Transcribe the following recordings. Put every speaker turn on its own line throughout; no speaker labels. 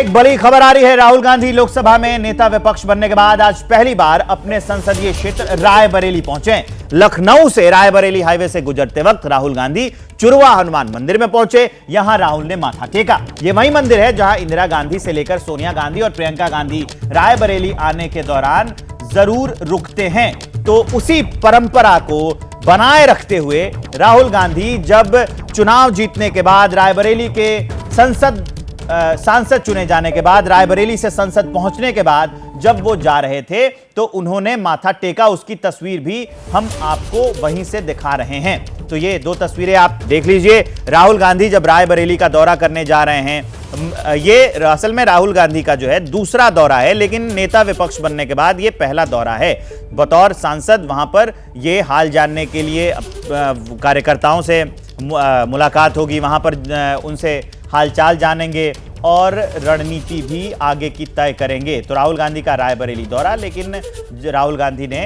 एक बड़ी खबर आ रही है। राहुल गांधी लोकसभा में नेता विपक्ष बनने के बाद आज पहली बार अपने संसदीय क्षेत्र रायबरेली पहुंचे। लखनऊ से रायबरेली हाईवे से गुजरते वक्त राहुल गांधी चुरवा हनुमान मंदिर में पहुंचे। यहां राहुल ने माथा टेका। यह वही मंदिर है जहां इंदिरा गांधी से लेकर सोनिया गांधी और प्रियंका गांधी रायबरेली आने के दौरान जरूर रुकते हैं। तो उसी परंपरा को बनाए रखते हुए राहुल गांधी जब चुनाव जीतने के बाद रायबरेली के सांसद चुने जाने के बाद, रायबरेली से संसद पहुंचने के बाद जब वो जा रहे थे तो उन्होंने माथा टेका। उसकी तस्वीर भी हम आपको वहीं से दिखा रहे हैं। तो ये दो तस्वीरें आप देख लीजिए। राहुल गांधी जब रायबरेली का दौरा करने जा रहे हैं, ये असल में राहुल गांधी का जो है दूसरा दौरा है, लेकिन नेता विपक्ष बनने के बाद ये पहला दौरा है। बतौर सांसद वहां पर ये हाल जानने के लिए कार्यकर्ताओं से मुलाकात होगी, वहां पर उनसे हालचाल जानेंगे और रणनीति भी आगे की तय करेंगे। तो राहुल गांधी का रायबरेली दौरा, लेकिन राहुल गांधी ने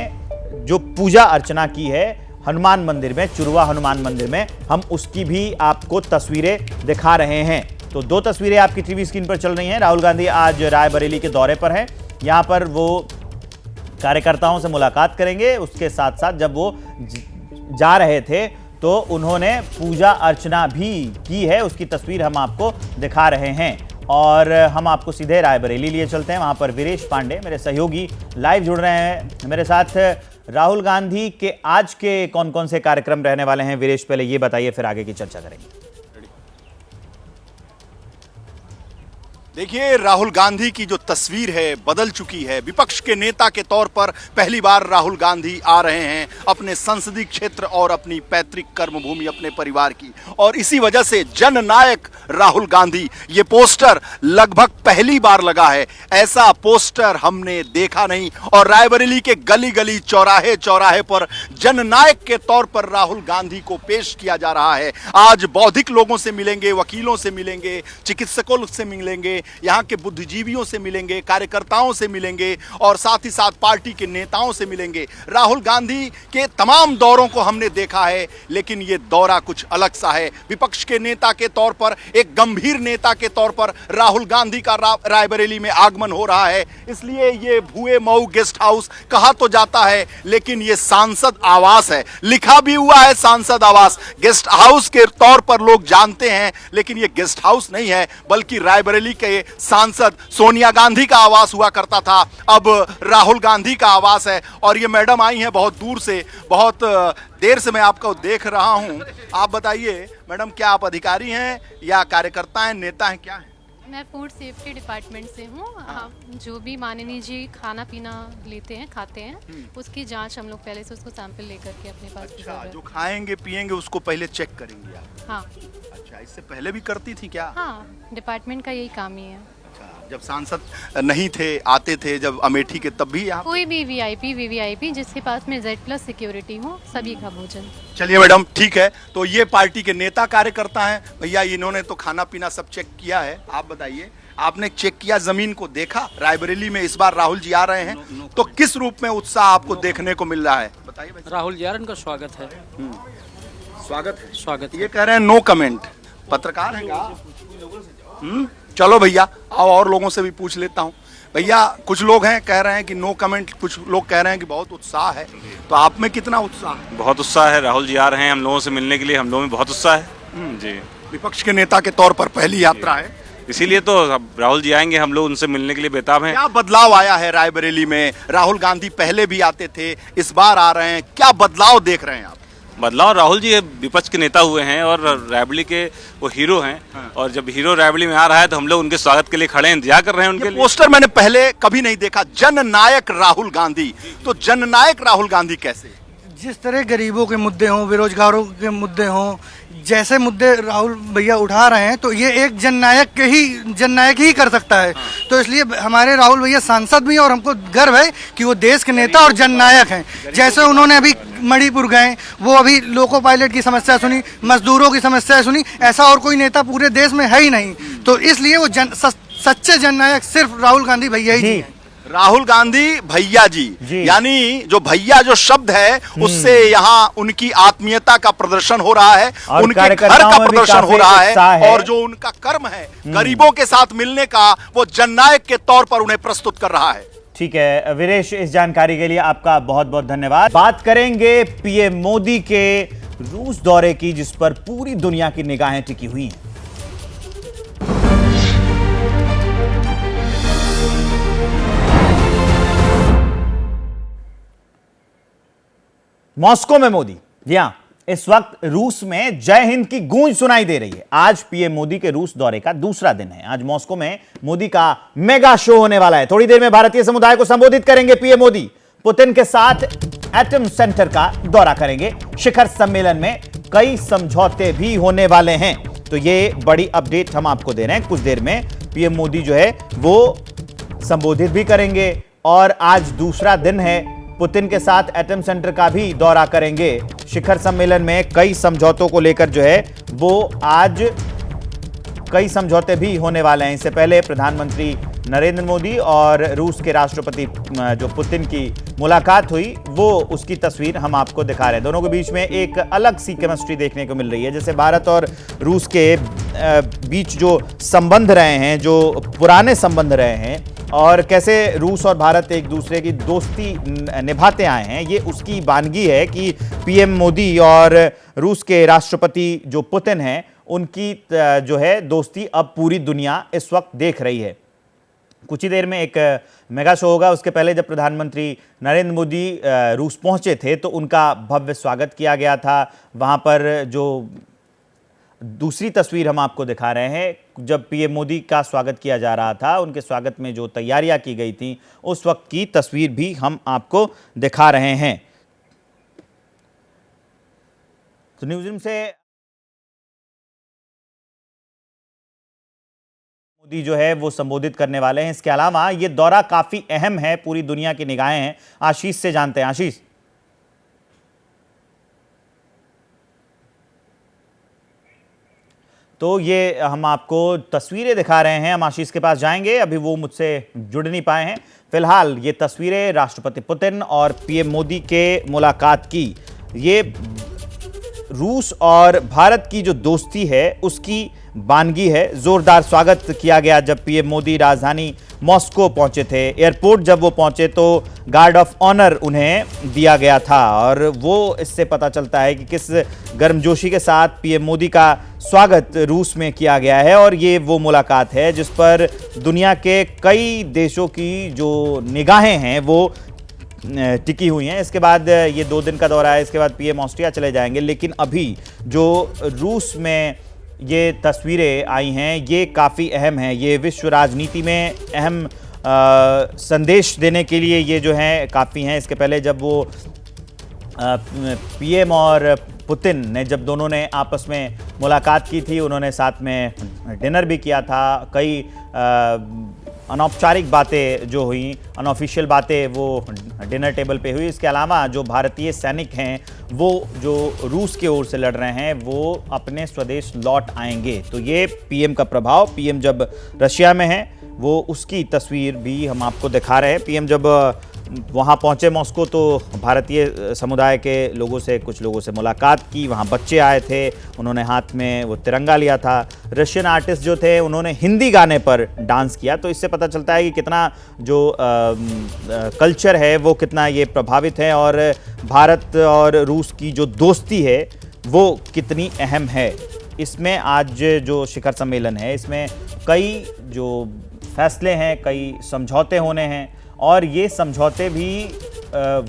जो पूजा अर्चना की है हनुमान मंदिर में, चुरवा हनुमान मंदिर में, हम उसकी भी आपको तस्वीरें दिखा रहे हैं। तो दो तस्वीरें आपकी टीवी स्क्रीन पर चल रही हैं। राहुल गांधी आज रायबरेली के दौरे पर हैं। यहां पर वो कार्यकर्ताओं से मुलाकात करेंगे। उसके साथ साथ जब वो जा रहे थे तो उन्होंने पूजा अर्चना भी की है, उसकी तस्वीर हम आपको दिखा रहे हैं। और हम आपको सीधे रायबरेली लिए चलते हैं। वहां पर वीरेश पांडे मेरे सहयोगी लाइव जुड़ रहे हैं मेरे साथ। राहुल गांधी के आज के कौन कौन से कार्यक्रम रहने वाले हैं वीरेश, पहले ये बताइए, फिर आगे की चर्चा करेंगे।
देखिए, राहुल गांधी की जो तस्वीर है बदल चुकी है। विपक्ष के नेता के तौर पर पहली बार राहुल गांधी आ रहे हैं अपने संसदीय क्षेत्र और अपनी पैतृक कर्मभूमि, अपने परिवार की। और इसी वजह से जननायक राहुल गांधी ये पोस्टर लगभग पहली बार लगा है। ऐसा पोस्टर हमने देखा नहीं। और रायबरेली के गली गली, चौराहे चौराहे पर जननायक के तौर पर राहुल गांधी को पेश किया जा रहा है। आज बौद्धिक लोगों से मिलेंगे, वकीलों से मिलेंगे, चिकित्सकों से मिलेंगे, यहाँ के बुद्धिजीवियों से मिलेंगे, कार्यकर्ताओं से मिलेंगे और साथ ही साथ पार्टी के नेताओं से मिलेंगे। राहुल गांधी के तमाम दौरों को हमने देखा है, लेकिन ये दौरा कुछ अलग सा है। विपक्ष के नेता के तौर पर, एक गंभीर नेता के तौर पर राहुल गांधी का रायबरेली में आगमन हो रहा है। इसलिए ये भुए मऊ गेस्ट हाउस कहा तो जाता है, लेकिन ये सांसद आवास है। लिखा भी हुआ है सांसद आवास। गेस्ट हाउस के तौर पर लोग जानते हैं, लेकिन ये गेस्ट हाउस नहीं है, बल्कि रायबरेली के सांसद सोनिया गांधी का आवास हुआ करता था। अब राहुल गांधी का आवास है। और ये मैडम आई हैं बहुत दूर से, बहुत देर से मैं आपको देख रहा हूं। आप बताइए मैडम, क्या आप अधिकारी हैं या कार्यकर्ता हैं, नेता हैं, क्या हैं?
मैं फूड सेफ्टी डिपार्टमेंट से हूँ। आप जो भी माननीय जी खाना पीना लेते हैं, खाते हैं, उसकी जांच हम लोग पहले से उसको सैंपल लेकर के अपने पास।
अच्छा, जो खाएंगे पिएंगे उसको पहले चेक करेंगे आप?
हाँ।
अच्छा, इससे पहले भी करती थी क्या?
हाँ, डिपार्टमेंट का यही काम ही है।
अच्छा, जब सांसद नहीं थे, आते थे जब अमेठी के, तब भी यहाँ
कोई भी वीआईपी वीवीआईपी जिसके पास में Z+ सिक्योरिटी हो, सभी का भोजन।
चलिए मैडम, ठीक है। तो ये पार्टी के नेता कार्यकर्ता हैं भैया, इन्होंने तो खाना पीना सब चेक किया है। आप बताइए, आपने चेक किया, जमीन को देखा? रायबरेली में इस बार राहुल जी आ रहे हैं, तो किस रूप में उत्साह आपको देखने को मिल रहा है, बताइए।
राहुल जी उनका स्वागत है।
स्वागत है,
स्वागत।
ये कह रहे हैं नो कमेंट। पत्रकार हैं आप? चलो भैया, आओ और लोगों से भी पूछ लेता हूँ। भैया, कुछ लोग हैं कह रहे हैं कि नो कमेंट, कुछ लोग कह रहे हैं कि बहुत उत्साह है। तो आप में कितना उत्साह है?
बहुत उत्साह है। राहुल जी आ रहे हैं हम लोगों से मिलने के लिए, हम लोगों में बहुत उत्साह है जी।
विपक्ष के नेता के तौर पर पहली यात्रा है,
इसीलिए तो राहुल जी आएंगे, हम लोग उनसे मिलने के लिए बेताब हैं।
क्या बदलाव आया है रायबरेली में? राहुल गांधी पहले भी आते थे, इस बार आ रहे हैं, क्या बदलाव देख रहे हैं आप?
बदलाव, राहुल जी विपक्ष के नेता हुए हैं और रायबरेली के वो हीरो हैं। हाँ। और जब हीरो रायबरेली में आ रहा है तो हम लोग उनके स्वागत के लिए खड़े हैं, इंतजार कर रहे हैं उनके लिए।
पोस्टर मैंने पहले कभी नहीं देखा, जननायक राहुल गांधी। तो जननायक राहुल गांधी कैसे?
जिस तरह गरीबों के मुद्दे हों, बेरोजगारों के मुद्दे हों, जैसे मुद्दे राहुल भैया उठा रहे हैं, तो ये एक जननायक ही कर सकता है। तो इसलिए हमारे राहुल भैया सांसद भी हैं और हमको गर्व है कि वो देश के नेता और जननायक हैं। जैसे उन्होंने अभी मणिपुर गए, वो अभी लोको पायलट की समस्या सुनी, मजदूरों की समस्या सुनी, ऐसा और कोई नेता पूरे देश में है ही नहीं। तो इसलिए वो सच्चे जननायक सिर्फ राहुल गांधी भैया ही हैं।
राहुल गांधी भैया जी,
जी।
यानी जो भैया जो शब्द है उससे यहाँ उनकी आत्मीयता का प्रदर्शन हो रहा है,
और
उनके घर
कार्यकर्ताओं
का
में भी
प्रदर्शन हो
काफी
रहा
उत्साह
है
है।
और जो उनका कर्म है गरीबों के साथ मिलने का, वो जननायक के तौर पर उन्हें प्रस्तुत कर रहा है।
ठीक है वीरेश, इस जानकारी के लिए आपका बहुत बहुत धन्यवाद। बात करेंगे पीएम मोदी के रूस दौरे की, जिस पर पूरी दुनिया की निगाहें टिकी हुई हैं। मॉस्को में मोदी, जी हां, इस वक्त रूस में जय हिंद की गूंज सुनाई दे रही है। आज पीएम मोदी के रूस दौरे का दूसरा दिन है। आज मॉस्को में मोदी का मेगा शो होने वाला है। थोड़ी देर में भारतीय समुदाय को संबोधित करेंगे पीएम मोदी। पुतिन के साथ एटम सेंटर का दौरा करेंगे। शिखर सम्मेलन में कई समझौते भी होने वाले हैं। तो ये बड़ी अपडेट हम आपको दे रहे हैं। कुछ देर में पीएम मोदी जो है वो संबोधित भी करेंगे और आज दूसरा दिन है। पुतिन के साथ एटम सेंटर का भी दौरा करेंगे। शिखर सम्मेलन में कई समझौतों को लेकर जो है वो आज कई समझौते भी होने वाले हैं। इससे पहले प्रधानमंत्री नरेंद्र मोदी और रूस के राष्ट्रपति जो पुतिन की मुलाकात हुई, वो उसकी तस्वीर हम आपको दिखा रहे हैं। दोनों के बीच में एक अलग सी केमिस्ट्री देखने को मिल रही है। जैसे भारत और रूस के बीच जो संबंध रहे हैं, जो पुराने संबंध रहे हैं, और कैसे रूस और भारत एक दूसरे की दोस्ती निभाते आए हैं, ये उसकी वानगी है कि पीएम मोदी और रूस के राष्ट्रपति जो पुतिन हैं, उनकी जो है दोस्ती अब पूरी दुनिया इस वक्त देख रही है। कुछ ही देर में एक मेगा शो होगा। उसके पहले जब प्रधानमंत्री नरेंद्र मोदी रूस पहुंचे थे तो उनका भव्य स्वागत किया गया था। वहां पर जो दूसरी तस्वीर हम आपको दिखा रहे हैं, जब पीएम मोदी का स्वागत किया जा रहा था, उनके स्वागत में जो तैयारियां की गई थी, उस वक्त की तस्वीर भी हम आपको दिखा रहे हैं। तो न्यूज़ रूम से मोदी जो है वो संबोधित करने वाले हैं। इसके अलावा ये दौरा काफी अहम है, पूरी दुनिया की निगाहें हैं। आशीष से जानते हैं। आशीष, तो ये हम आपको तस्वीरें दिखा रहे हैं। हम आशीष के पास जाएंगे, अभी वो मुझसे जुड़ नहीं पाए हैं। फिलहाल ये तस्वीरें राष्ट्रपति पुतिन और पीएम मोदी के मुलाकात की, ये रूस और भारत की जो दोस्ती है उसकी वानगी है। जोरदार स्वागत किया गया जब पीएम मोदी राजधानी मॉस्को पहुंचे थे। एयरपोर्ट जब वो पहुंचे तो गार्ड ऑफ ऑनर उन्हें दिया गया था, और वो इससे पता चलता है कि किस गर्मजोशी के साथ पीएम मोदी का स्वागत रूस में किया गया है। और ये वो मुलाकात है जिस पर दुनिया के कई देशों की जो निगाहें हैं वो टिकी हुई हैं। इसके बाद ये 2 दिन का दौरा है, इसके बाद पीएम ऑस्ट्रिया चले जाएंगे। लेकिन अभी जो रूस में ये तस्वीरें आई हैं, ये काफ़ी अहम हैं। ये विश्व राजनीति में अहम संदेश देने के लिए ये जो हैं काफ़ी हैं। इसके पहले जब वो पीएम और पुतिन ने जब दोनों ने आपस में मुलाकात की थी, उन्होंने साथ में डिनर भी किया था। कई अनौपचारिक बातें जो हुई, अनऑफिशियल बातें वो डिनर टेबल पे हुई। इसके अलावा जो भारतीय सैनिक हैं वो जो रूस की ओर से लड़ रहे हैं वो अपने स्वदेश लौट आएंगे। तो ये पीएम का प्रभाव, पीएम जब रशिया में है वो उसकी तस्वीर भी हम आपको दिखा रहे हैं। पीएम जब वहाँ पहुँचे मॉस्को तो भारतीय समुदाय के लोगों से, कुछ लोगों से मुलाकात की। वहाँ बच्चे आए थे, उन्होंने हाथ में वो तिरंगा लिया था। रशियन आर्टिस्ट जो थे उन्होंने हिंदी गाने पर डांस किया। तो इससे पता चलता है कि कितना जो कल्चर है वो कितना ये प्रभावित है, और भारत और रूस की जो दोस्ती है वो कितनी अहम है। इसमें आज जो शिखर सम्मेलन है, इसमें कई जो फैसले हैं, कई समझौते होने हैं, और ये समझौते भी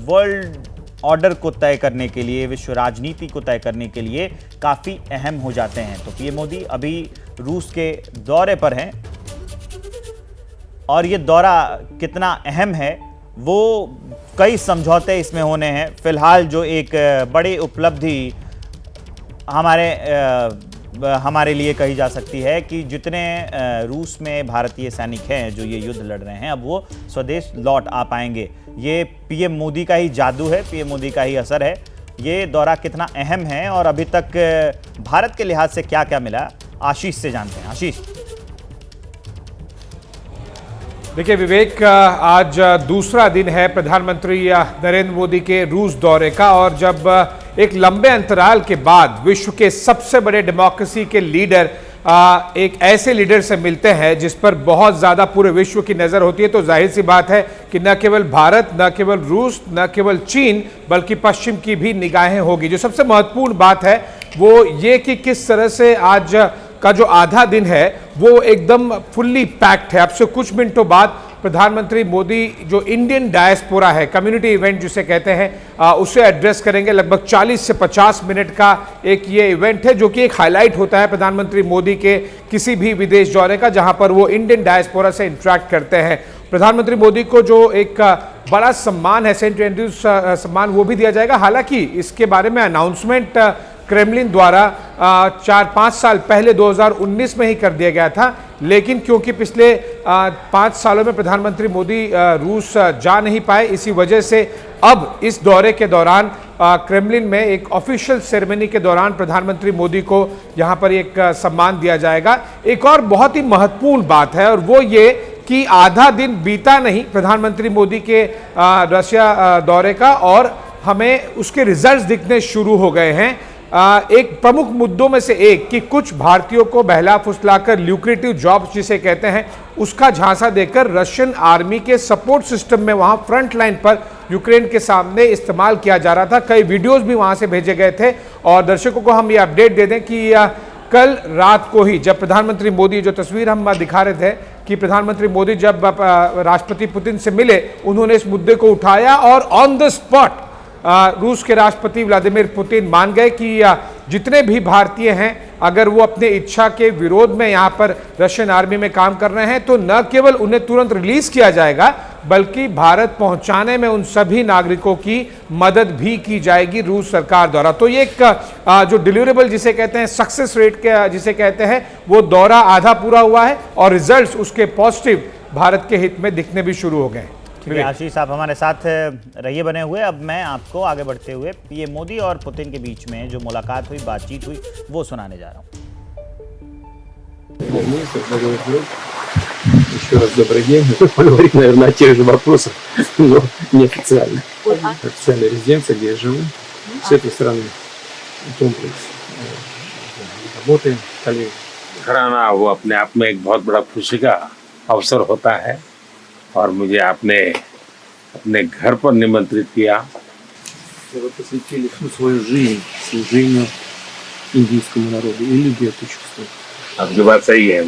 वर्ल्ड ऑर्डर को तय करने के लिए, विश्व राजनीति को तय करने के लिए काफ़ी अहम हो जाते हैं। तो पीएम मोदी अभी रूस के दौरे पर हैं, और ये दौरा कितना अहम है वो कई समझौते इसमें होने हैं। फिलहाल जो एक बड़ी उपलब्धि हमारे लिए कही जा सकती है कि जितने रूस में भारतीय सैनिक हैं जो ये युद्ध लड़ रहे हैं, अब वो स्वदेश लौट आ पाएंगे। ये पीएम मोदी का ही जादू है, पीएम मोदी का ही असर है। ये दौरा कितना अहम है और अभी तक भारत के लिहाज से क्या क्या मिला, आशीष से जानते हैं। आशीष,
देखिए विवेक, आज दूसरा दिन है प्रधानमंत्री नरेंद्र मोदी के रूस दौरे का, और जब एक लंबे अंतराल के बाद विश्व के सबसे बड़े डेमोक्रेसी के लीडर एक ऐसे लीडर से मिलते हैं जिस पर बहुत ज्यादा पूरे विश्व की नजर होती है, तो जाहिर सी बात है कि न केवल भारत, न केवल रूस, न केवल चीन, बल्कि पश्चिम की भी निगाहें होगी। जो सबसे महत्वपूर्ण बात है वो ये कि किस तरह से आज का जो आधा दिन है वो एकदम फुल्ली पैक्ड है। अब से कुछ मिनटों बाद प्रधानमंत्री मोदी जो इंडियन डायस्पोरा है, कम्युनिटी इवेंट जिसे कहते हैं, उसे एड्रेस करेंगे। लगभग 40 से 50 मिनट का एक ये इवेंट है जो कि एक हाईलाइट होता है प्रधानमंत्री मोदी के किसी भी विदेश दौरे का, जहां पर वो इंडियन डायस्पोरा से इंटरेक्ट करते हैं। प्रधानमंत्री मोदी को जो एक बड़ा सम्मान है, सेंट एंड्रूज सम्मान, वो भी दिया जाएगा। हालांकि इसके बारे में अनाउंसमेंट क्रेमलिन द्वारा 4-5 साल पहले 2019 में ही कर दिया गया था, लेकिन क्योंकि पिछले 5 सालों में प्रधानमंत्री मोदी रूस जा नहीं पाए, इसी वजह से अब इस दौरे के दौरान क्रेमलिन में एक ऑफिशियल सेरेमनी के दौरान प्रधानमंत्री मोदी को यहां पर एक सम्मान दिया जाएगा। एक और बहुत ही महत्वपूर्ण बात है, और वो ये कि आधा दिन बीता नहीं प्रधानमंत्री मोदी के रशिया दौरे का, और हमें उसके रिजल्ट्स दिखने शुरू हो गए हैं। एक प्रमुख मुद्दों में से एक कि कुछ भारतीयों को बहला फुसलाकर ल्यूक्रेटिव जॉब्स जिसे कहते हैं उसका झांसा देकर रशियन आर्मी के सपोर्ट सिस्टम में वहां फ्रंट लाइन पर यूक्रेन के सामने इस्तेमाल किया जा रहा था। कई वीडियोस भी वहां से भेजे गए थे, और दर्शकों को हम ये अपडेट दे दें कि कल रात को ही जब प्रधानमंत्री मोदी, जो तस्वीर हम दिखा रहे थे कि प्रधानमंत्री मोदी जब राष्ट्रपति पुतिन से मिले, उन्होंने इस मुद्दे को उठाया और ऑन द स्पॉट रूस के राष्ट्रपति व्लादिमीर पुतिन मान गए कि जितने भी भारतीय हैं अगर वो अपने इच्छा के विरोध में यहाँ पर रशियन आर्मी में काम कर रहे हैं तो न केवल उन्हें तुरंत रिलीज किया जाएगा, बल्कि भारत पहुंचाने में उन सभी नागरिकों की मदद भी की जाएगी रूस सरकार द्वारा। तो ये एक जो डिलीवरेबल जिसे कहते हैं, सक्सेस रेट के जिसे कहते हैं, वो दौरा आधा पूरा हुआ है और रिजल्ट्स उसके पॉजिटिव भारत के हित में दिखने भी शुरू हो गए।
आशीष, आप हमारे साथ रहिए बने हुए। अब मैं आपको आगे बढ़ते हुए पीएम मोदी और पुतिन के बीच में जो मुलाकात हुई, बातचीत हुई, वो सुनाने जा रहा हूँ।
Еще раз добрый день. Поговорить, наверное, о тех же вопросах, но неофициально. Официальная резиденция, где я живу, с этой стороны комплекс. Работаем, коллеги.
घराना वो अपने आप में एक बहुत बड़ा खुशी का अवसर होता है, और मुझे आपने अपने घर पर निमंत्रित किया।
Вы посвятили всю свою жизнь служению индийскому народу, и люди это чувствуют.
आपकी बात सही है,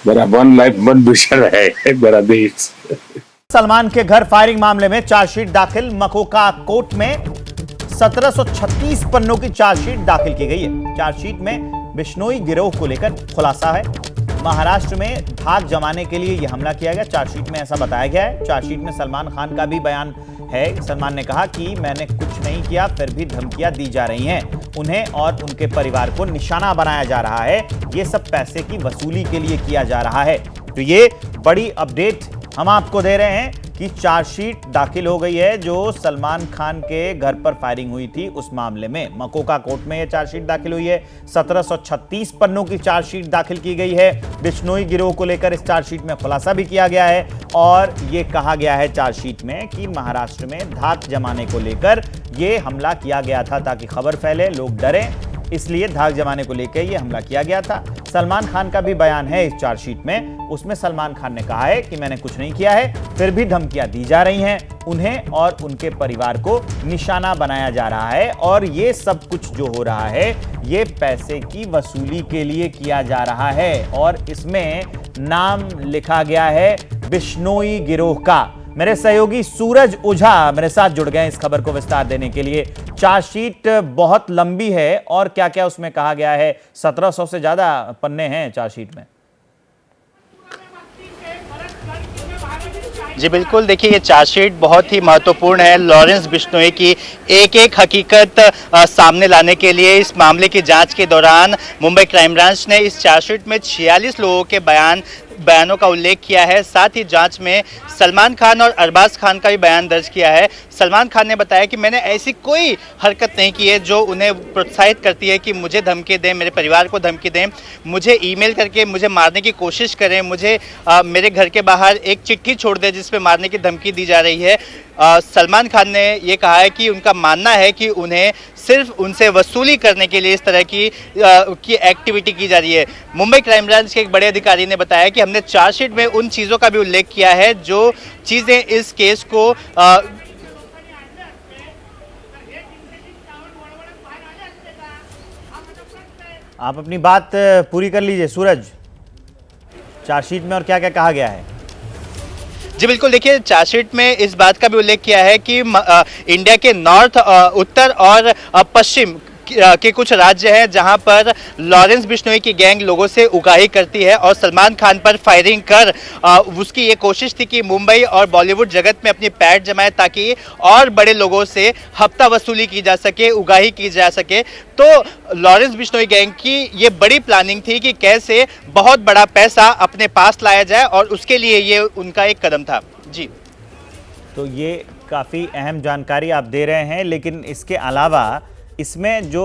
मेरा वन लाइफ वन विजन है मेरा देश।
सलमान के घर फायरिंग मामले में चार्जशीट दाखिल। मकोका कोर्ट में 1736 पन्नों की चार्जशीट दाखिल की गई है। चार्जशीट में बिश्नोई गिरोह को लेकर खुलासा है। महाराष्ट्र में धाक जमाने के लिए यह हमला किया गया, चार्जशीट में ऐसा बताया गया है। चार्जशीट में सलमान खान का भी बयान है। सलमान ने कहा कि मैंने कुछ नहीं किया, फिर भी धमकियां दी जा रही हैं। उन्हें और उनके परिवार को निशाना बनाया जा रहा है। ये सब पैसे की वसूली के लिए किया जा रहा है। तो ये बड़ी अपडेट हम आपको दे रहे हैं कि चार्जशीट दाखिल हो गई है जो सलमान खान के घर पर फायरिंग हुई थी उस मामले में। मकोका कोर्ट में यह चार्जशीट दाखिल हुई है। 1736 पन्नों की चार्जशीट दाखिल की गई है। बिश्नोई गिरोह को लेकर इस चार्जशीट में खुलासा भी किया गया है, और ये कहा गया है चार्जशीट में कि महाराष्ट्र में धाक जमाने को लेकर ये हमला किया गया था ताकि खबर फैले, लोग डरें, इसलिए धाक जमाने को लेकर यह हमला किया गया था। सलमान खान का भी बयान है इस चार्जशीट में। उसमें सलमान खान ने कहा है कि मैंने कुछ नहीं किया है, फिर भी धमकियां दी जा रही हैं। उन्हें और उनके परिवार को निशाना बनाया जा रहा है, और ये सब कुछ जो हो रहा है ये पैसे की वसूली के लिए किया जा रहा है। और इसमें नाम लिखा गया है बिश्नोई गिरोह का। मेरे सहयोगी सूरज ओझा मेरे साथ जुड़ गए इस खबर को विस्तार देने के लिए। चार्जशीट बहुत लंबी है, और क्या क्या उसमें कहा गया है? 1700 से ज्यादा पन्ने हैं चार्जशीट में।
जी बिल्कुल, देखिए ये चार्जशीट बहुत ही महत्वपूर्ण है। लॉरेंस बिश्नोई की एक एक हकीकत सामने लाने के लिए इस मामले की जांच के दौरान मुंबई क्राइम ब्रांच ने इस चार्जशीट में 46 लोगों के बयान बयानों का उल्लेख किया है। साथ ही जांच में सलमान खान और अरबाज खान का भी बयान दर्ज किया है। सलमान खान ने बताया कि मैंने ऐसी कोई हरकत नहीं की है जो उन्हें प्रोत्साहित करती है कि मुझे धमकी दें, मेरे परिवार को धमकी दें, मुझे ईमेल करके मुझे मारने की कोशिश करें, मुझे मेरे घर के बाहर एक चिट्ठी छोड़ दें जिस पे मारने की धमकी दी जा रही है। सलमान खान ने ये कहा है कि उनका मानना है कि उन्हें सिर्फ उनसे वसूली करने के लिए इस तरह की एक्टिविटी की जा रही है। मुंबई क्राइम ब्रांच के एक बड़े अधिकारी ने बताया कि हमने चार्जशीट में उन चीज़ों का भी उल्लेख किया है जो चीज़ें इस केस को
आप अपनी बात पूरी कर लीजिए सूरज, चार्जशीट में और क्या क्या कहा गया है?
जी बिल्कुल, देखिए चार्जशीट में इस बात का भी उल्लेख किया है कि इंडिया के नॉर्थ, उत्तर और पश्चिम के कुछ राज्य हैं जहां पर लॉरेंस बिश्नोई की गैंग लोगों से उगाही करती है और सलमान खान पर फायरिंग कर उसकी ये कोशिश थी कि मुंबई और बॉलीवुड जगत में अपनी पैठ जमाए ताकि और बड़े लोगों से हफ्ता वसूली की जा सके, उगाही की जा सके। तो लॉरेंस बिश्नोई गैंग की ये बड़ी प्लानिंग थी कि कैसे बहुत बड़ा पैसा अपने पास लाया जाए और उसके लिए ये उनका एक कदम था। जी,
तो ये काफ़ी अहम जानकारी आप दे रहे हैं, लेकिन इसके अलावा इसमें जो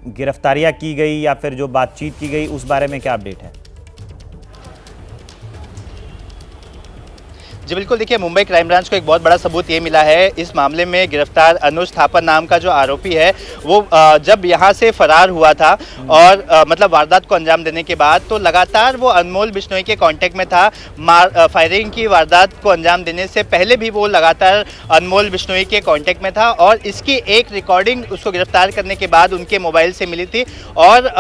गिरफ्तारियां की गई या फिर जो बातचीत की गई उस बारे में क्या अपडेट है?
जी बिल्कुल, देखिए मुंबई क्राइम ब्रांच को एक बहुत बड़ा सबूत ये मिला है। इस मामले में गिरफ्तार अनुज थापर नाम का जो आरोपी है वो जब यहाँ से फरार हुआ था और मतलब वारदात को अंजाम देने के बाद तो लगातार वो अनमोल बिश्नोई के कांटेक्ट में था। फायरिंग की वारदात को अंजाम देने से पहले भी वो लगातार अनमोल बिश्नोई के कांटेक्ट में था और इसकी एक रिकॉर्डिंग उसको गिरफ्तार करने के बाद उनके मोबाइल से मिली थी। और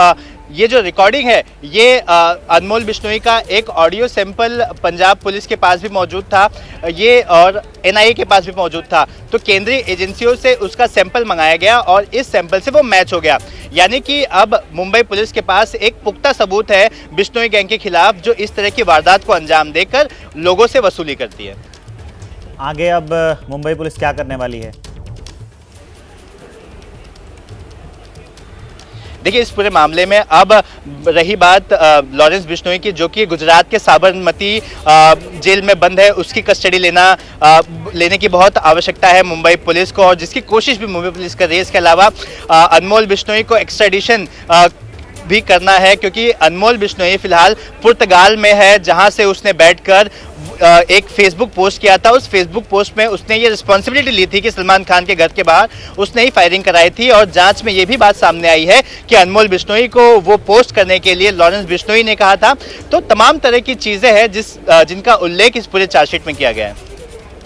ये जो रिकॉर्डिंग है ये अनमोल बिश्नोई का एक ऑडियो सैंपल पंजाब पुलिस के पास भी मौजूद था, ये और एनआईए के पास भी मौजूद था। तो केंद्रीय एजेंसियों से उसका सैंपल मंगाया गया और इस सैंपल से वो मैच हो गया। यानी कि अब मुंबई पुलिस के पास एक पुख्ता सबूत है बिश्नोई गैंग के खिलाफ जो इस तरह की वारदात को अंजाम देकर लोगों से वसूली करती है।
आगे अब मुंबई पुलिस क्या करने वाली है?
देखिए इस पूरे मामले में अब रही बात लॉरेंस बिश्नोई की, जो कि गुजरात के साबरमती जेल में बंद है, उसकी कस्टडी लेने की बहुत आवश्यकता है मुंबई पुलिस को और जिसकी कोशिश भी मुंबई पुलिस कर रही है। इसके अलावा अनमोल बिश्नोई को एक्स्ट्राडिशन भी करना है क्योंकि अनमोल बिश्नोई फिलहाल पुर्तगाल में है जहां से उसने बैठकर एक फेसबुक पोस्ट किया था। उस फेसबुक पोस्ट में उसने ये रिस्पॉन्सिबिलिटी ली थी कि सलमान खान के घर के बाहर उसने ही फायरिंग कराई थी और जांच में ये भी बात सामने आई है कि अनमोल बिश्नोई को वो पोस्ट करने के लिए लॉरेंस बिश्नोई ने कहा था। तो तमाम तरह की चीज़ें हैं जिनका उल्लेख इस पूरे चार्जशीट में किया गया है।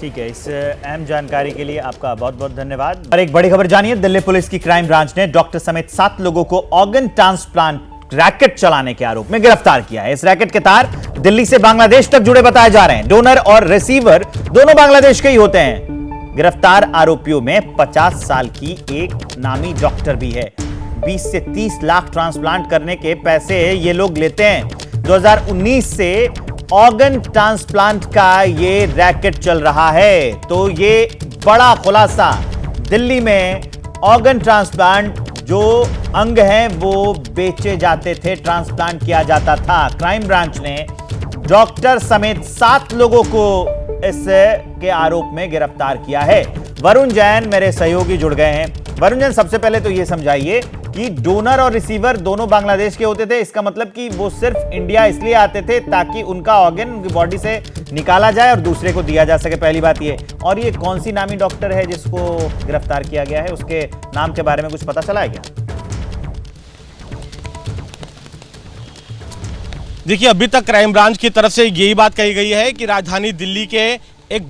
ठीक है, इस अहम जानकारी के लिए आपका बहुत बहुत धन्यवाद। और एक बड़ी खबर जानिए, दिल्ली पुलिस की क्राइम ब्रांच ने डॉक्टर समेत 7 लोगों को ऑर्गन ट्रांसप्लांट रैकेट चलाने के आरोप में गिरफ्तार किया है। इस रैकेट के तार दिल्ली से बांग्लादेश तक जुड़े बताए जा रहे हैं। डोनर और रिसीवर दोनों बांग्लादेश के ही होते हैं। गिरफ्तार आरोपियों में 50 साल की एक नामी डॉक्टर भी है। 20 से 30 लाख ट्रांसप्लांट करने के पैसे ये लोग लेते हैं। 2019 से ऑर्गन ट्रांसप्लांट का ये रैकेट चल रहा है। तो ये बड़ा खुलासा, दिल्ली में ऑर्गन ट्रांसप्लांट जो अंग हैं वो बेचे जाते थे, ट्रांसप्लांट किया जाता था। क्राइम ब्रांच ने डॉक्टर समेत 7 लोगों को इस के आरोप में गिरफ्तार किया है। वरुण जैन मेरे सहयोगी जुड़ गए हैं। वरुण जैन, सबसे पहले तो ये समझाइए कि डोनर और रिसीवर दोनों बांग्लादेश के होते थे। इसका मतलब कि वो सिर्फ इंडिया इसलिए आते थे ताकि उनका ऑर्गन उनकी बॉडी से निकाला जाए और दूसरे को दिया जा सके, पहली बात ये। और ये कौन सी नामी डॉक्टर है जिसको गिरफ्तार किया गया है, उसके नाम के बारे में कुछ पता चला है क्या?
देखिए, अभी तक क्राइम ब्रांच की तरफ से यही बात कही गई है कि राजधानी दिल्ली के एक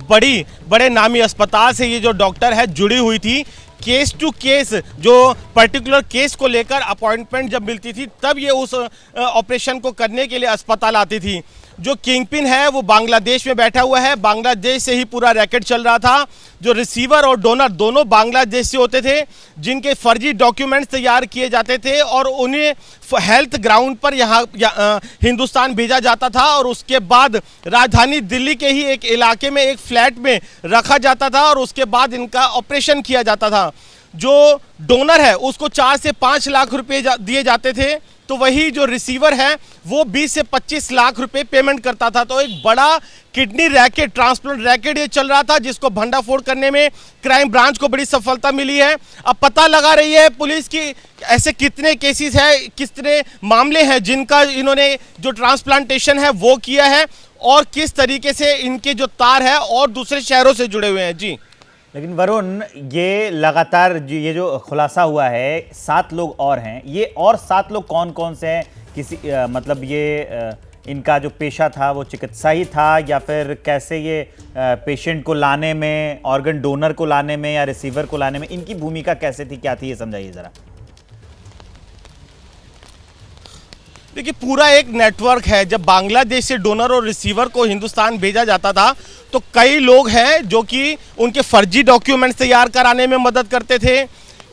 बड़े नामी अस्पताल से ये जो डॉक्टर है जुड़ी हुई थी। केस टू केस, जो पर्टिकुलर केस को लेकर अपॉइंटमेंट जब मिलती थी तब ये उस ऑपरेशन को करने के लिए अस्पताल आती थी। जो किंगपिन है वो बांग्लादेश में बैठा हुआ है, बांग्लादेश से ही पूरा रैकेट चल रहा था। जो रिसीवर और डोनर दोनों बांग्लादेश से होते थे, जिनके फर्जी डॉक्यूमेंट्स तैयार किए जाते थे और उन्हें हेल्थ ग्राउंड पर यहाँ हिंदुस्तान भेजा जाता था और उसके बाद राजधानी दिल्ली के ही एक इलाके में एक फ्लैट में रखा जाता था और उसके बाद इनका ऑपरेशन किया जाता था। जो डोनर है उसको 4 से 5 लाख रुपए दिए जाते थे तो वही जो रिसीवर है वो 20 से 25 लाख रुपए पेमेंट करता था। तो एक बड़ा किडनी रैकेट, ट्रांसप्लांट रैकेट ये चल रहा था, जिसको भंडाफोड़ करने में क्राइम ब्रांच को बड़ी सफलता मिली है। अब पता लगा रही है पुलिस की ऐसे कितने केसेस है, कितने मामले हैं जिनका इन्होंने जो ट्रांसप्लांटेशन है वो किया है, और किस तरीके से इनके जो तार है और दूसरे शहरों से जुड़े हुए हैं। जी
लेकिन वरुण, ये लगातार ये जो खुलासा हुआ है 7 लोग और हैं, ये और 7 लोग कौन कौन से हैं? किसी मतलब ये इनका जो पेशा था वो चिकित्सा ही था, या फिर कैसे ये पेशेंट को लाने में, ऑर्गन डोनर को लाने में या रिसीवर को लाने में इनकी भूमिका कैसे थी, क्या थी, ये समझाइए जरा।
देखिए, पूरा एक नेटवर्क है। जब बांग्लादेश से डोनर और रिसीवर को हिंदुस्तान भेजा जाता था तो कई लोग हैं जो कि उनके फर्जी डॉक्यूमेंट्स तैयार कराने में मदद करते थे,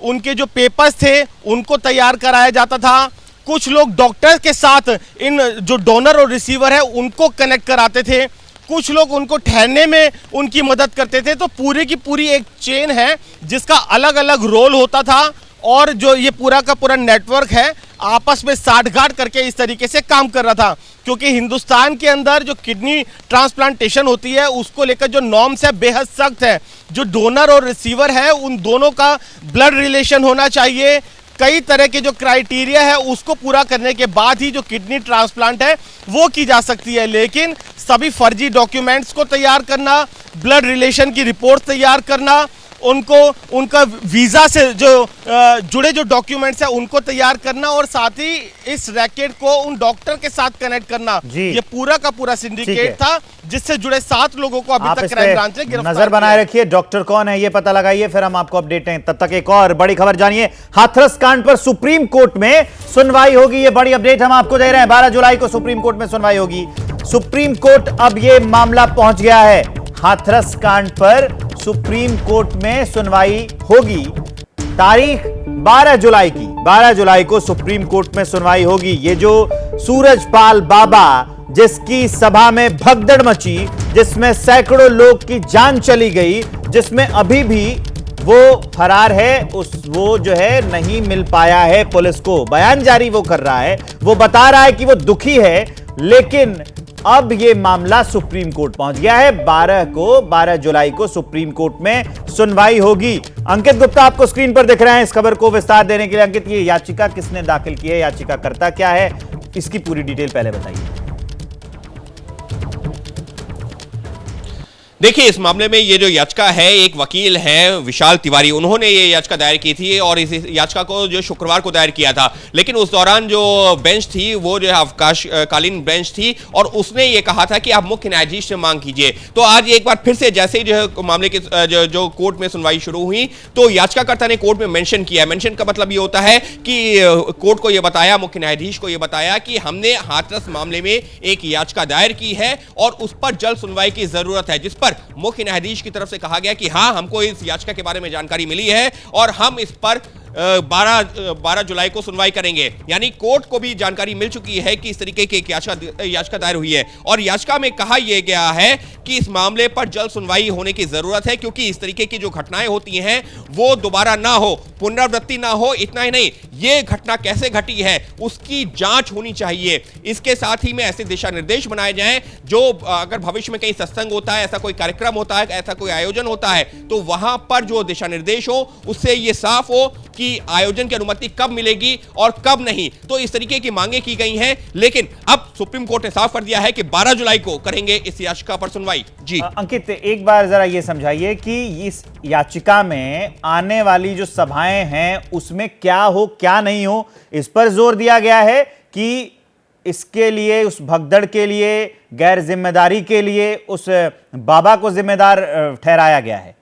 उनके जो पेपर्स थे उनको तैयार कराया जाता था। कुछ लोग डॉक्टर के साथ इन जो डोनर और रिसीवर है उनको कनेक्ट कराते थे, कुछ लोग उनको ठहरने में उनकी मदद करते थे। तो पूरी की पूरी एक चेन है जिसका अलग अलग रोल होता था, और जो ये पूरा का पूरा नेटवर्क है आपस में साठगांठ करके इस तरीके से काम कर रहा था। क्योंकि हिंदुस्तान के अंदर जो किडनी ट्रांसप्लांटेशन होती है उसको लेकर जो नॉर्म्स है बेहद सख्त है। जो डोनर और रिसीवर है उन दोनों का ब्लड रिलेशन होना चाहिए, कई तरह के जो क्राइटेरिया है उसको पूरा करने के बाद ही जो किडनी ट्रांसप्लांट है वो की जा सकती है। लेकिन सभी फर्जी डॉक्यूमेंट्स को तैयार करना, ब्लड रिलेशन की रिपोर्ट तैयार करना, उनको उनका वीजा से जो जुड़े जो डॉक्यूमेंट्स है उनको तैयार करना, और साथ ही इस रैकेट को उन डॉक्टर के साथ कनेक्ट करना, ये पूरा का पूरा सिंडिकेट था जिससे जुड़े 7 लोगों को अभी तक क्राइम ब्रांच ने गिरफ्तार
नजर बनाए रखिए। डॉक्टर कौन है ये पता लगाइए, फिर हम आपको अपडेट दें। तब तक एक और बड़ी खबर जानिए। हाथरस कांड पर सुप्रीम कोर्ट में सुनवाई होगी, ये बड़ी अपडेट हम आपको दे रहे हैं। 12 जुलाई को सुप्रीम कोर्ट में सुनवाई होगी। सुप्रीम कोर्ट अब ये मामला पहुंच गया है, हाथरस कांड पर सुप्रीम कोर्ट में सुनवाई होगी। तारीख 12 जुलाई की, 12 जुलाई को सुप्रीम कोर्ट में सुनवाई होगी। ये जो सूरजपाल बाबा जिसकी सभा में भगदड़ मची, जिसमें सैकड़ों लोग की जान चली गई, जिसमें अभी भी वो फरार है, वो जो है नहीं मिल पाया है पुलिस को। बयान जारी वो कर रहा है, वो बता रहा है कि वो दुखी है, लेकिन अब ये मामला सुप्रीम कोर्ट पहुंच गया है। 12 जुलाई को सुप्रीम कोर्ट में सुनवाई होगी। अंकित गुप्ता आपको स्क्रीन पर दिख रहे हैं इस खबर को विस्तार देने के लिए। अंकित, ये याचिका किसने दाखिल की है, याचिका करता क्या है, इसकी पूरी डिटेल पहले बताइए।
देखिए, इस मामले में ये जो याचिका है, एक वकील है विशाल तिवारी, उन्होंने ये याचिका दायर की थी और इस याचिका को जो शुक्रवार को दायर किया था। लेकिन उस दौरान जो बेंच थी वो जो अवकाशकालीन बेंच थी और उसने ये कहा था कि आप मुख्य न्यायाधीश से मांग कीजिए। तो आज एक बार फिर से जैसे ही जो है मामले के जो कोर्ट में सुनवाई शुरू हुई तो याचिकाकर्ता ने कोर्ट में मेंशन किया। मेंशन का मतलब ये होता है कि कोर्ट को ये बताया, मुख्य न्यायाधीश को ये बताया कि हमने हाथरस मामले में एक याचिका दायर की है और उस पर जल्द सुनवाई की जरूरत है, जिस पर मुख्य न्यायाधीश की तरफ से कहा गया कि हां, हमको इस याचिका के बारे में जानकारी मिली है और हम इस पर 12 जुलाई को सुनवाई करेंगे। यानी कोर्ट को भी जानकारी मिल चुकी है कि इस तरीके की एक याचिका दायर हुई है और याचिका में कहा यह गया है कि इस मामले पर जल्द सुनवाई होने की जरूरत है, क्योंकि इस तरीके की जो घटनाएं होती हैं वो दोबारा ना हो, पुनरावृत्ति ना हो। इतना ही नहीं, ये घटना कैसे घटी है उसकी जांच होनी चाहिए। इसके साथ ही में ऐसे दिशा निर्देश बनाए जाएं जो अगर भविष्य में कहीं सत्संग होता है, ऐसा कोई कार्यक्रम होता है, ऐसा कोई आयोजन होता है, तो वहां पर जो दिशा निर्देश हो उससे ये साफ हो कि आयोजन की अनुमति कब मिलेगी और कब नहीं। तो इस तरीके की मांगे की गई हैं, लेकिन अब सुप्रीम कोर्ट ने साफ कर दिया है कि 12 जुलाई को करेंगे इस याचिका पर सुनवाई। जी
अंकित, एक बार जरा ये समझाइए कि इस याचिका में आने वाली जो सभाएं हैं उसमें क्या हो क्या नहीं हो, इस पर जोर दिया गया है कि इसके लिए, उस भगदड़ के लिए, गैर जिम्मेदारी के लिए उस बाबा को जिम्मेदार ठहराया गया है।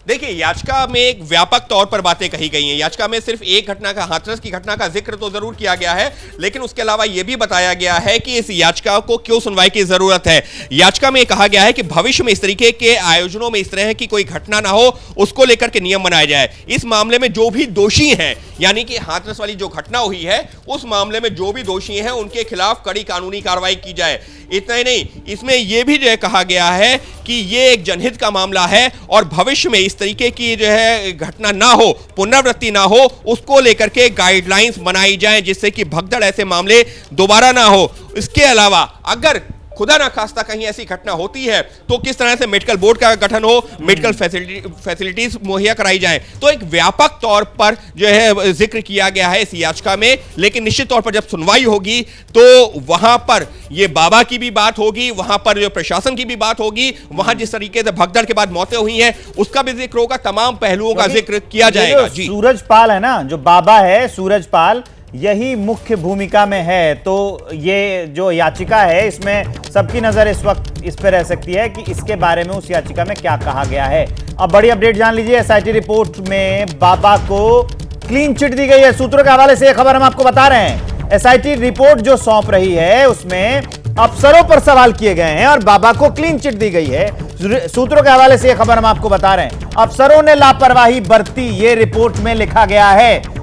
देखिए, याचिका में एक व्यापक तौर पर बातें कही गई हैं। याचिका में सिर्फ एक घटना का, हाथरस की घटना का जिक्र तो जरूर किया गया है, लेकिन उसके अलावा यह भी बताया गया है कि इस याचिका को क्यों सुनवाई की जरूरत है। याचिका में कहा गया है कि भविष्य में इस तरीके के आयोजनों में इस तरह की कोई घटना ना हो, उसको लेकर के नियम बनाए जाए। इस मामले में जो भी दोषी हैं यानी कि हाथरस वाली जो घटना हुई है उस मामले में जो भी दोषी हैं उनके खिलाफ कड़ी कानूनी कार्रवाई की जाए। इतना ही नहीं, इसमें यह भी जो है कहा गया है कि ये एक जनहित का मामला है और भविष्य में इस तरीके की जो है घटना ना हो, पुनरावृत्ति ना हो, उसको लेकर के गाइडलाइंस बनाई जाएं जिससे कि भगदड़ ऐसे मामले दोबारा ना हो। इसके अलावा अगर खुदा ना खास्ता कहीं ऐसी घटना होती है तो किस तरह से मेडिकल बोर्ड का गठन हो, मेडिकल फैसिलिटीज मुहैया कराई जाए। तो एक व्यापक तौर पर जो है जिक्र किया गया है इस याचिका में, लेकिन निश्चित तौर पर जब सुनवाई होगी तो वहां पर ये बाबा की भी बात होगी, वहां पर जो प्रशासन की भी बात होगी, वहां जिस तरीके से भगदड़ के बाद मौतें हुई हैं उसका भी जिक्र होगा, तमाम पहलुओं का जिक्र किया जाएगा। जी,
सूरजपाल है ना, जो बाबा है सूरजपाल, यही मुख्य भूमिका में है। तो ये जो याचिका है इसमें सबकी नजर इस वक्त इस पर रह सकती है कि इसके बारे में उस याचिका में क्या कहा गया है। अब बड़ी अपडेट जान लीजिए। एसआईटी रिपोर्ट में बाबा को क्लीन चिट दी गई है। सूत्रों के हवाले से यह खबर हम आपको बता रहे हैं। एसआईटी रिपोर्ट जो सौंप रही है उसमें अफसरों पर सवाल किए गए हैं और बाबा को क्लीन चिट दी गई है। सूत्रों के हवाले से यह खबर हम आपको बता रहे हैं। अफसरों ने लापरवाही बरती, ये रिपोर्ट में लिखा गया है।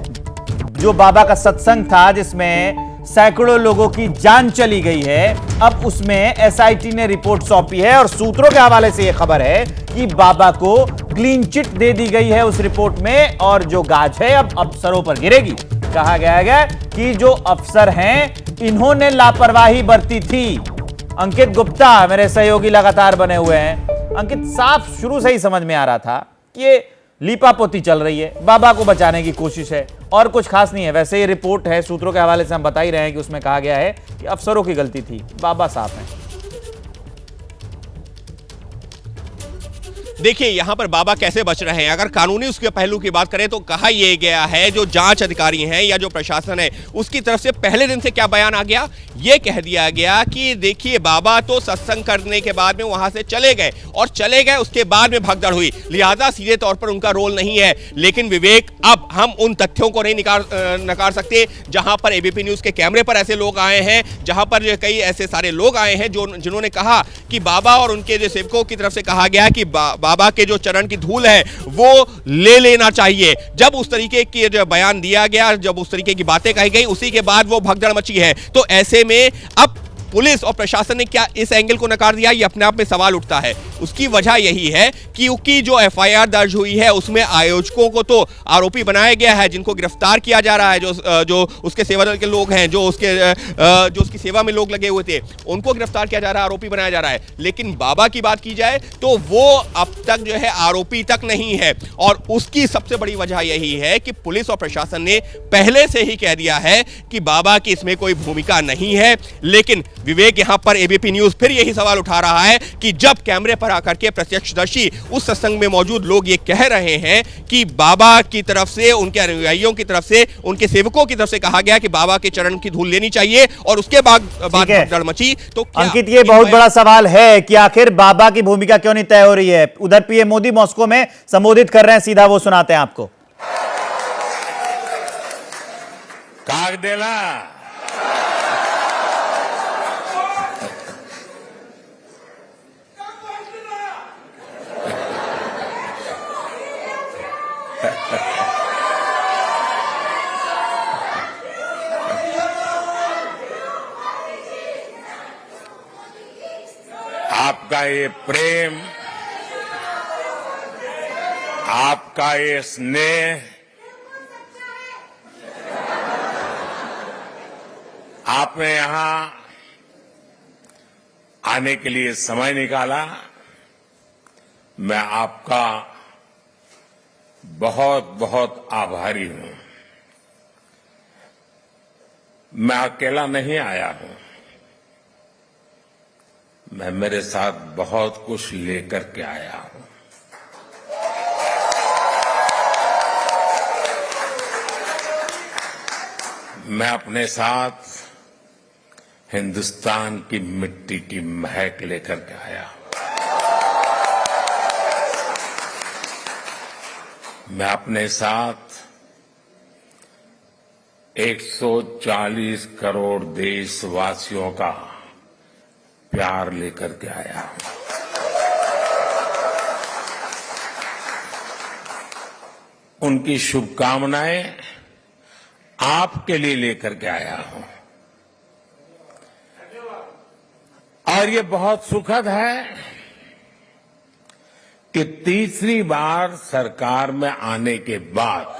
जो बाबा का सत्संग था जिसमें सैकड़ों लोगों की जान चली गई है, अब उसमें एसआईटी ने रिपोर्ट सौंपी है और सूत्रों के हवाले से यह खबर है कि बाबा को क्लीन चिट दे दी गई है उस रिपोर्ट में और जो गाज है अब अफसरों पर गिरेगी। कहा गया है कि जो अफसर हैं इन्होंने लापरवाही बरती थी। अंकित गुप्ता मेरे सहयोगी लगातार बने हुए हैं। अंकित, साफ शुरू से ही समझ में आ रहा था कि ये लीपापोती चल रही है, बाबा को बचाने की कोशिश है और कुछ खास नहीं है। वैसे ये रिपोर्ट है, सूत्रों के हवाले से हम बता ही रहे हैं कि उसमें कहा गया है कि अफसरों की गलती थी, बाबा साफ हैं।
देखिए यहां पर बाबा कैसे बच रहे हैं। अगर कानूनी उसके पहलू की बात करें तो कहा यह गया है, जो जांच अधिकारी हैं या जो प्रशासन है उसकी तरफ से पहले दिन से क्या बयान आ गया, यह कह दिया गया कि देखिए बाबा तो सत्संग करने के बाद में वहां से चले गए और चले गए, उसके बाद में भगदड़ हुई, लिहाजा सीधे तौर पर उनका रोल नहीं है। लेकिन विवेक, अब हम उन तथ्यों को नहीं नकार सकते जहां पर एबीपी न्यूज के कैमरे पर ऐसे लोग आए हैं, जहां पर कई ऐसे सारे लोग आए हैं जिन्होंने कहा कि बाबा और उनके जो सेवकों की तरफ से कहा गया कि बाबा के जो चरण की धूल है वो ले लेना चाहिए। जब उस तरीके की जो बयान दिया गया, जब उस तरीके की बातें कही गई, उसी के बाद वो भगदड़ मची है। तो ऐसे में अब पुलिस और प्रशासन ने क्या इस एंगल को नकार दिया, ये अपने आप में सवाल उठता है। उसकी वजह यही है कि क्योंकि जो एफआईआर दर्ज हुई है उसमें आयोजकों को तो आरोपी बनाया गया है, जिनको गिरफ्तार किया जा रहा है, जो उसके सेवा दल के लोग हैं, जो उसकी सेवा में लोग लगे हुए थे, उनको गिरफ्तार किया जा रहा है, आरोपी बनाया जा रहा है। लेकिन बाबा की बात की जाए तो वो अब तक जो है आरोपी तक नहीं है और उसकी सबसे बड़ी वजह यही है कि पुलिस और प्रशासन ने पहले से ही कह दिया है कि बाबा की इसमें कोई भूमिका नहीं है। लेकिन विवेक, यहां पर एबीपी न्यूज फिर यही सवाल उठा रहा है कि जब कैमरे पर आकर के प्रत्यक्षदर्शी उस सत्संग में मौजूद लोग ये कह रहे हैं कि बाबा की तरफ से, उनके अनुयायियों की तरफ से, उनके सेवकों की तरफ से कहा गया कि बाबा के चरण की धूल लेनी चाहिए और उसके बाद भगदड़ मची, तो
अंकित ये बहुत बड़ा सवाल है कि आखिर बाबा की भूमिका क्यों नहीं तय हो रही है। उधर पीएम मोदी मॉस्को में संबोधित कर रहे हैं, सीधा वो सुनाते हैं आपको।
काग देना आपका ये प्रेम, आपका ये स्नेह, आपने यहां आने के लिए समय निकाला, मैं आपका बहुत बहुत आभारी हूं। मैं अकेला नहीं आया हूं, मैं मेरे साथ बहुत कुछ लेकर के आया हूं। मैं अपने साथ हिंदुस्तान की मिट्टी की महक लेकर के आया हूं। मैं अपने साथ 140 करोड़ देशवासियों का प्यार लेकर के आया हूं। उनकी शुभकामनाएं आपके लिए लेकर के आया हूं और ये बहुत सुखद है कि तीसरी बार सरकार में आने के बाद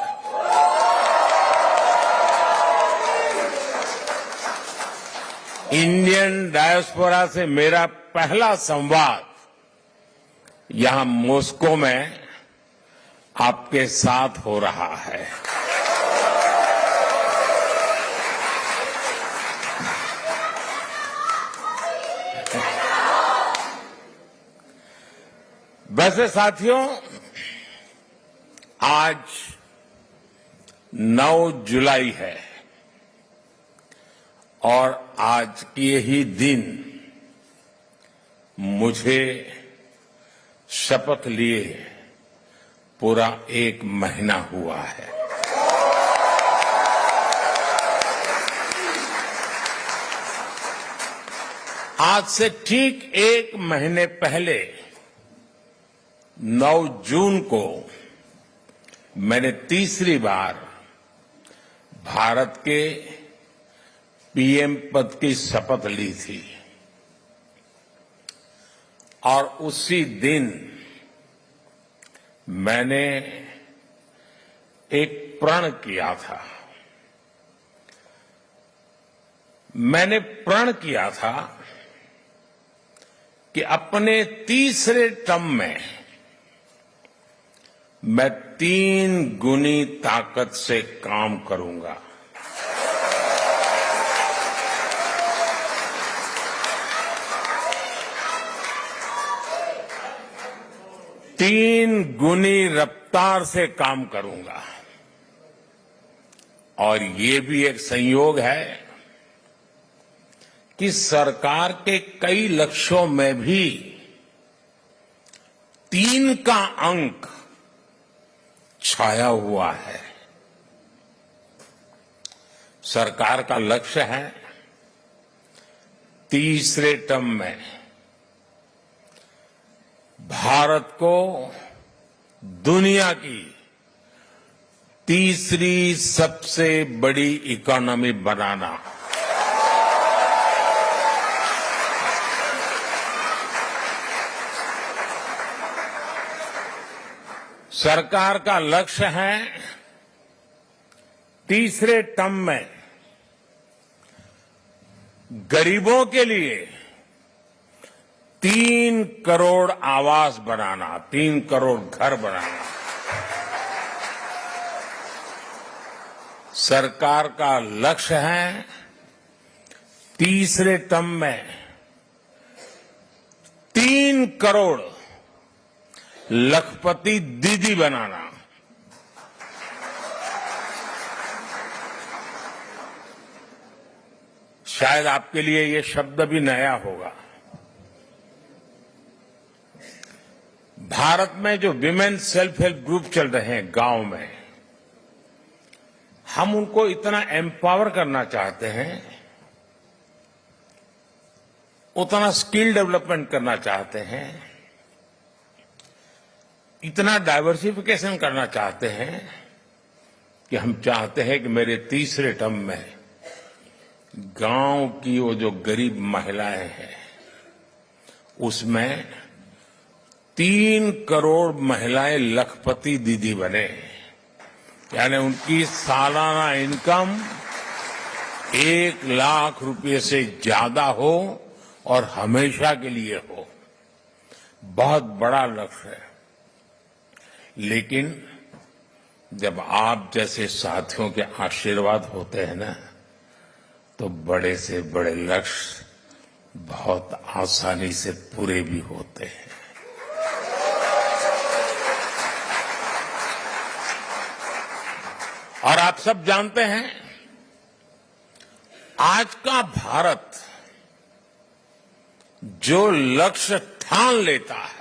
इंडियन डायस्पोरा से मेरा पहला संवाद यहां मॉस्को में आपके साथ हो रहा है। वैसे साथियों, आज 9 जुलाई है और आज के ही दिन मुझे शपथ लिए पूरा 1 महीना हुआ है। आज से ठीक 1 महीने पहले 9 जून को मैंने तीसरी बार भारत के पीएम पद की शपथ ली थी और उसी दिन मैंने एक प्रण किया था। मैंने प्रण किया था कि अपने तीसरे टर्म में मैं 3 गुनी ताकत से काम करूंगा। तीन गुनी रफ्तार से काम करूंगा और ये भी एक संयोग है कि सरकार के कई लक्ष्यों में भी 3 का अंक छाया हुआ है। सरकार का लक्ष्य है तीसरे टर्म में भारत को दुनिया की तीसरी सबसे बड़ी इकोनॉमी बनाना। सरकार का लक्ष्य है तीसरे टर्म में गरीबों के लिए 3 करोड़ आवास बनाना, 3 करोड़ घर बनाना। सरकार का लक्ष्य है तीसरे टर्म में 3 करोड़ लखपति दीदी बनाना। शायद आपके लिए ये शब्द भी नया होगा। भारत में जो विमेन सेल्फ हेल्प ग्रुप चल रहे हैं गांव में, हम उनको इतना एम्पावर करना चाहते हैं, उतना स्किल डेवलपमेंट करना चाहते हैं, इतना डाइवर्सिफिकेशन करना चाहते हैं कि हम चाहते हैं कि मेरे तीसरे टर्म में गांव की वो जो गरीब महिलाएं हैं उसमें 3 करोड़ महिलाएं लखपति दीदी बने, यानी उनकी सालाना इनकम 1 लाख रुपए से ज्यादा हो और हमेशा के लिए हो। बहुत बड़ा लक्ष्य है, लेकिन जब आप जैसे साथियों के आशीर्वाद होते हैं ना, तो बड़े से बड़े लक्ष्य बहुत आसानी से पूरे भी होते हैं। और आप सब जानते हैं, आज का भारत जो लक्ष्य ठान लेता है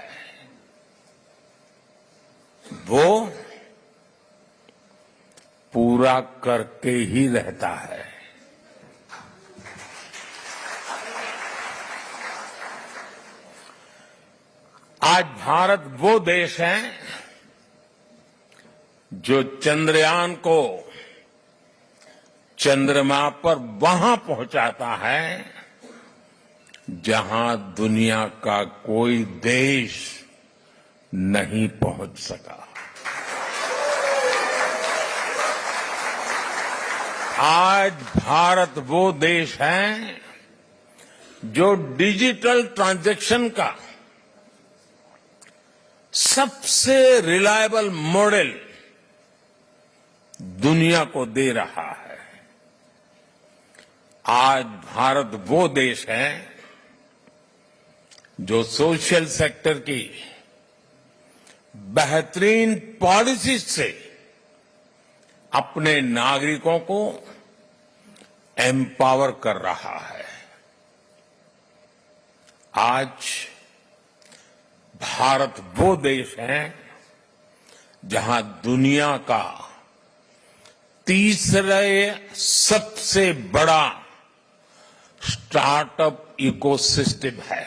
वो पूरा करके ही रहता है। आज भारत वो देश है जो चंद्रयान को चंद्रमा पर वहां पहुंचाता है जहां दुनिया का कोई देश नहीं पहुंच सका। आज भारत वो देश है जो डिजिटल ट्रांजैक्शन का सबसे रिलायबल मॉडल दुनिया को दे रहा है। आज भारत वो देश है जो सोशल सेक्टर की बेहतरीन पॉलिसी से अपने नागरिकों को एम्पावर कर रहा है। आज भारत वो देश है जहां दुनिया का तीसरे सबसे बड़ा स्टार्टअप इकोसिस्टम है।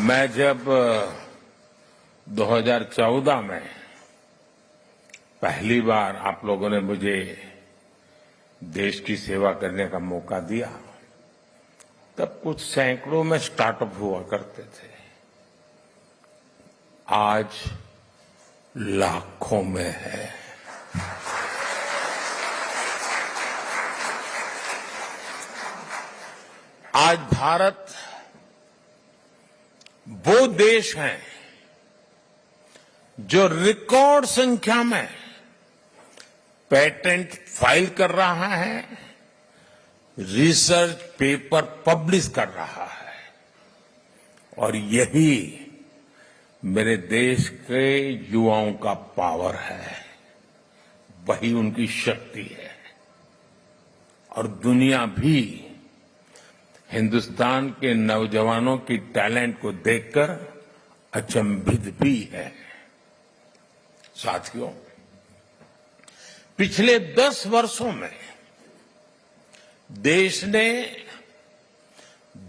मैं जब 2014 में पहली बार आप लोगों ने मुझे देश की सेवा करने का मौका दिया, तब कुछ सैकड़ों में स्टार्टअप हुआ करते थे। आज लाखों में है। आज भारत वो देश है जो रिकॉर्ड संख्या में पेटेंट फाइल कर रहा है, रिसर्च पेपर पब्लिश कर रहा है, और यही मेरे देश के युवाओं का पावर है, वही उनकी शक्ति है। और दुनिया भी हिंदुस्तान के नौजवानों की टैलेंट को देखकर अचंभित भी है। साथियों, पिछले 10 वर्षों में देश ने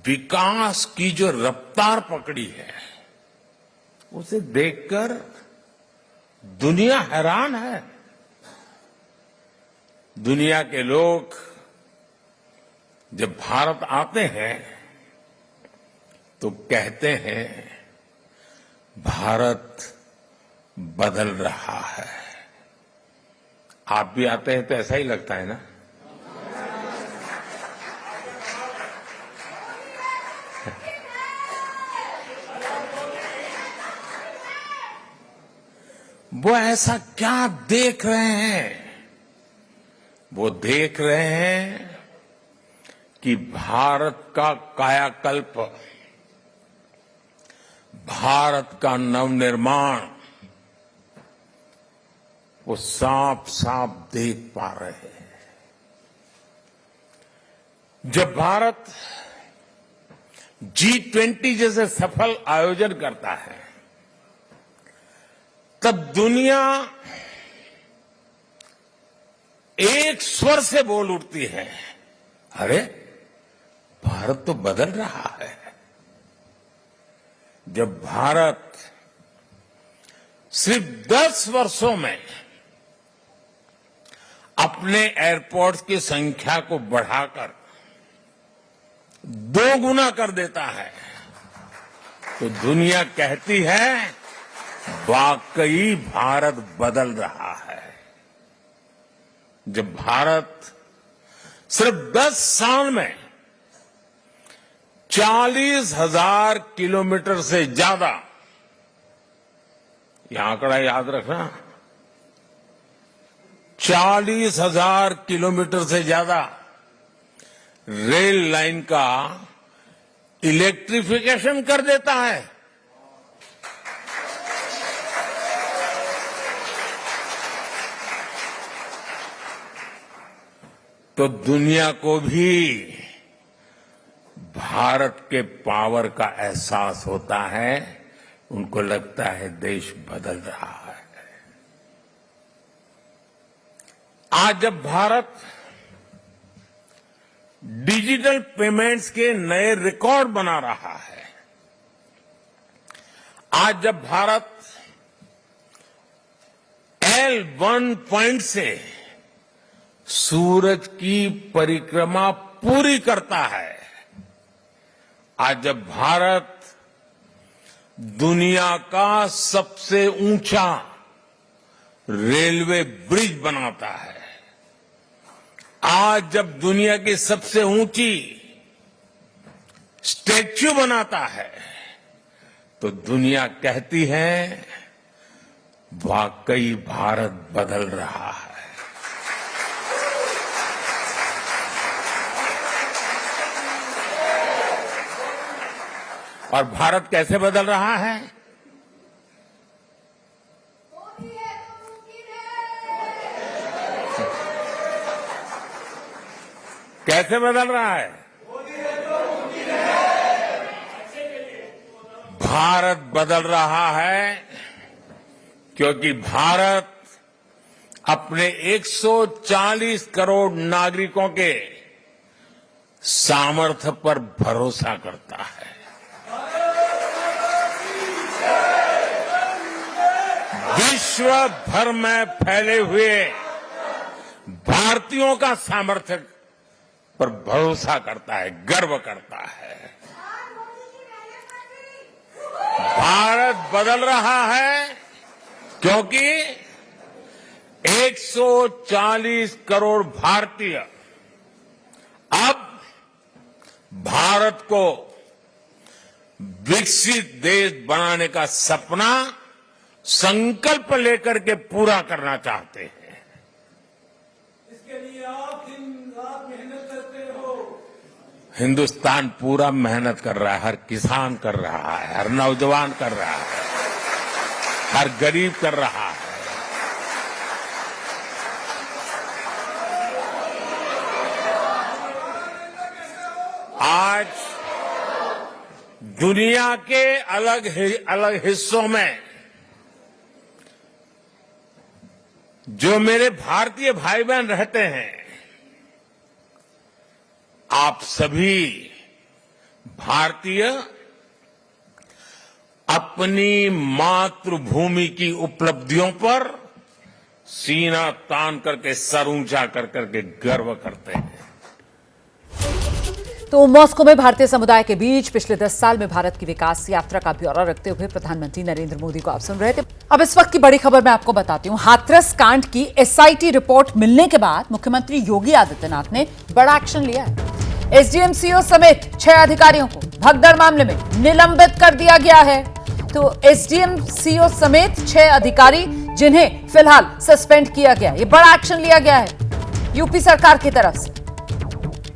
विकास की जो रफ्तार पकड़ी है, उसे देखकर दुनिया हैरान है। दुनिया के लोग जब भारत आते हैं तो कहते हैं भारत बदल रहा है। आप भी आते हैं तो ऐसा ही लगता है ना? वो ऐसा क्या देख रहे हैं? वो देख रहे हैं कि भारत का कायाकल्प, भारत का नवनिर्माण वो साफ साफ देख पा रहे हैं। जब भारत G20 जैसे सफल आयोजन करता है, तब दुनिया एक स्वर से बोल उठती है, अरे भारत तो बदल रहा है। जब भारत सिर्फ 10 वर्षों में अपने एयरपोर्ट्स की संख्या को बढ़ाकर 2 गुना कर देता है, तो दुनिया कहती है वाकई भारत बदल रहा है। जब भारत सिर्फ 10 साल में 40,000 किलोमीटर से ज्यादा, यह आंकड़ा याद रखना, 40,000 किलोमीटर से ज्यादा रेल लाइन का इलेक्ट्रिफिकेशन कर देता है, तो दुनिया को भी भारत के पावर का एहसास होता है। उनको लगता है देश बदल रहा है। आज जब भारत डिजिटल पेमेंट्स के नए रिकॉर्ड बना रहा है, आज जब भारत L1 पॉइंट से सूरज की परिक्रमा पूरी करता है। आज जब भारत दुनिया का सबसे ऊंचा रेलवे ब्रिज बनाता है, आज जब दुनिया की सबसे ऊंची स्टैच्यू बनाता है, तो दुनिया कहती है वाकई भारत बदल रहा है। और भारत कैसे बदल रहा है? कैसे बदल रहा है? भारत बदल रहा है क्योंकि भारत अपने 140 करोड़ नागरिकों के सामर्थ्य पर भरोसा करता है। विश्व भर में फैले हुए भारतीयों का सामर्थ्य पर भरोसा करता है, गर्व करता है। भारत बदल रहा है क्योंकि 140 करोड़ भारतीय अब भारत को विकसित देश बनाने का सपना संकल्प लेकर के पूरा करना चाहते हैं। इसके लिए आप मेहनत करते हो। हिंदुस्तान पूरा मेहनत कर रहा है, हर किसान कर रहा है, हर नौजवान कर रहा है, हर गरीब कर रहा है। आज दुनिया के अलग हिस्सों में जो मेरे भारतीय भाई बहन रहते हैं, आप सभी भारतीय अपनी मातृभूमि की उपलब्धियों पर सीना तान करके, सर ऊंचा कर करके गर्व करते हैं।
तो मॉस्को में भारतीय समुदाय के बीच पिछले 10 साल में भारत की विकास यात्रा का ब्यौरा रखते हुए प्रधानमंत्री नरेंद्र मोदी को आप सुन रहे थे। अब इस वक्त की बड़ी खबर मैं आपको बताती हूं। हाथरस कांड की एसआईटी रिपोर्ट मिलने के बाद मुख्यमंत्री योगी आदित्यनाथ ने बड़ा एक्शन लिया है। एसडीएम सीओ समेत 6 अधिकारियों को भगदड़ मामले में निलंबित कर दिया गया है। तो एसडीएम सीओ समेत 6 अधिकारी जिन्हें फिलहाल सस्पेंड किया गया, ये बड़ा एक्शन लिया गया है यूपी सरकार की तरफ से।